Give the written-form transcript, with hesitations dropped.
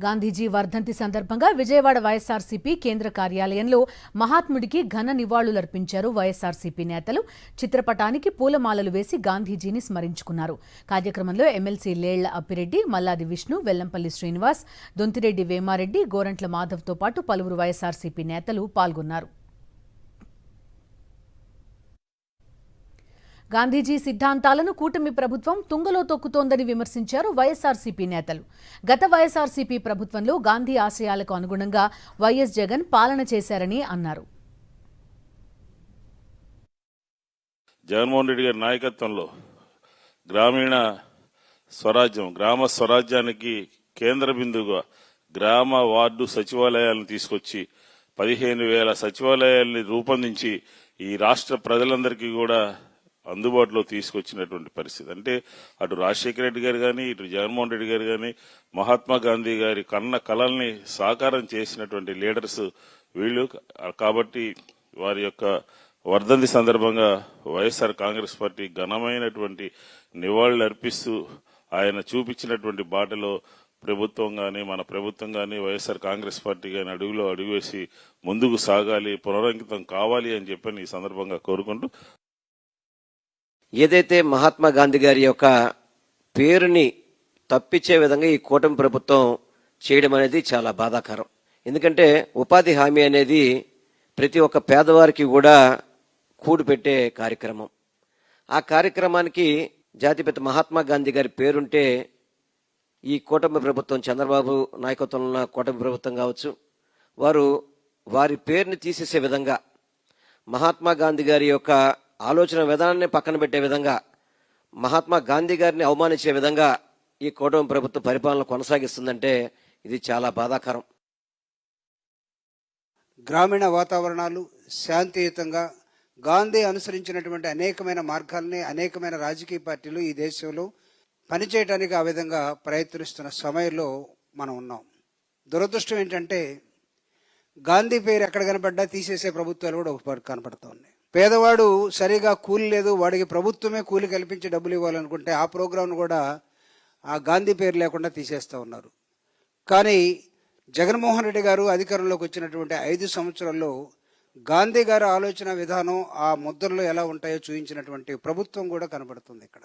గాంధీజీ వర్ధంతి సందర్భంగా విజయవాడ వైఎస్ఆర్సీపీ కేంద్ర కార్యాలయంలో మహాత్ముడికి ఘన నివాళులర్పించారు వైఎస్ఆర్సీపీ నేతలు. చిత్రపటానికి పూలమాలలు వేసి గాంధీజీని స్మరించుకున్నారు. కార్యక్రమంలో ఎమ్మెల్సీ లేళ్ల అప్పిరెడ్డి, మల్లాది విష్ణు, వెల్లంపల్లి శ్రీనివాస్, దొంతిరెడ్డి వేమారెడ్డి, గోరంట్ల మాధవ్తో పాటు పలువురు వైఎస్ఆర్సీపీ నేతలు పాల్గొన్నారు. గాంధీజీ సిద్ధాంతాలను కూటమి ప్రభుత్వం తుంగలో తొక్కుతోందని విమర్శించారు వైఎస్ఆర్సీపీ నేతలు. గత వైఎస్ఆర్సీపీ ప్రభుత్వంలో గాంధీ ఆశయాలకు అనుగుణంగా వైఎస్ జగన్ పాలన చేశారని అన్నారు. జగన్మోహన్ రెడ్డి గారి నాయకత్వంలో గ్రామ స్వరాజ్యానికి కేంద్ర బిందువుగా గ్రామ వార్డు సచివాలయాలను తీసుకొచ్చి 15,000 సచివాలయాల్ని రూపొందించి ఈ రాష్ట్ర ప్రజలందరికీ కూడా అందుబాటులో తీసుకొచ్చినటువంటి పరిస్థితి. అంటే అటు రాజశేఖర రెడ్డి గారు కానీ, ఇటు జగన్మోహన్ రెడ్డి గారు కానీ, మహాత్మా గాంధీ గారి కన్న కలల్ని సాకారం చేసినటువంటి లీడర్స్ వీళ్ళు. కాబట్టి వారి యొక్క వర్ధంతి సందర్భంగా వైఎస్ఆర్ కాంగ్రెస్ పార్టీ ఘనమైనటువంటి నివాళులు అర్పిస్తూ ఆయన చూపించినటువంటి బాటలో ప్రభుత్వం కానీ, మన ప్రభుత్వం కానీ, వైఎస్ఆర్ కాంగ్రెస్ పార్టీ కానీ అడుగులో అడుగువేసి ముందుకు సాగాలి, పునరంకితం కావాలి అని చెప్పని ఈ సందర్భంగా కోరుకుంటూ, ఏదైతే మహాత్మా గాంధీ గారి యొక్క పేరుని తప్పించే విధంగా ఈ కూటమి ప్రభుత్వం చేయడం అనేది చాలా బాధాకరం. ఎందుకంటే ఉపాధి హామీ అనేది ప్రతి ఒక్క పేదవారికి కూడా కూడుపెట్టే కార్యక్రమం. ఆ కార్యక్రమానికి జాతిపిత మహాత్మా గాంధీ గారి పేరుంటే ఈ కూటమి ప్రభుత్వం, చంద్రబాబు నాయకత్వంలో ఉన్న కూటమి ప్రభుత్వం కావచ్చు, వారి పేరుని తీసేసే విధంగా, మహాత్మా గాంధీ గారి యొక్క ఆలోచన విధానాన్ని పక్కన పెట్టే విధంగా, మహాత్మా గాంధీ గారిని అవమానించే విధంగా ఈ కూటమి ప్రభుత్వం పరిపాలన కొనసాగిస్తుందంటే ఇది చాలా బాధాకరం. గ్రామీణ వాతావరణాలు శాంతియుతంగా గాంధీ అనుసరించినటువంటి అనేకమైన మార్గాల్ని అనేకమైన రాజకీయ పార్టీలు ఈ దేశంలో పనిచేయడానికి ఆ విధంగా ప్రయత్నిస్తున్న సమయంలో మనం ఉన్నాం. దురదృష్టం ఏంటంటే గాంధీ పేరు ఎక్కడ కనపడ్డా తీసేసే ప్రభుత్వాలు కూడా ఒక కనపడుతూ ఉన్నాయి. పేదవాడు సరిగా కూలి లేదు, వాడికి ప్రభుత్వమే కూలి కల్పించి డబ్బులు ఇవ్వాలనుకుంటే ఆ ప్రోగ్రాంను కూడా ఆ గాంధీ పేరు లేకుండా తీసేస్తూ ఉన్నారు. కానీ జగన్మోహన్ రెడ్డి గారు అధికారంలోకి వచ్చినటువంటి 5 సంవత్సరాల్లో గాంధీ గారి ఆలోచన విధానం ఆ ముద్రలో ఎలా ఉంటాయో చూపించినటువంటి ప్రభుత్వం కూడా కనబడుతుంది ఇక్కడ.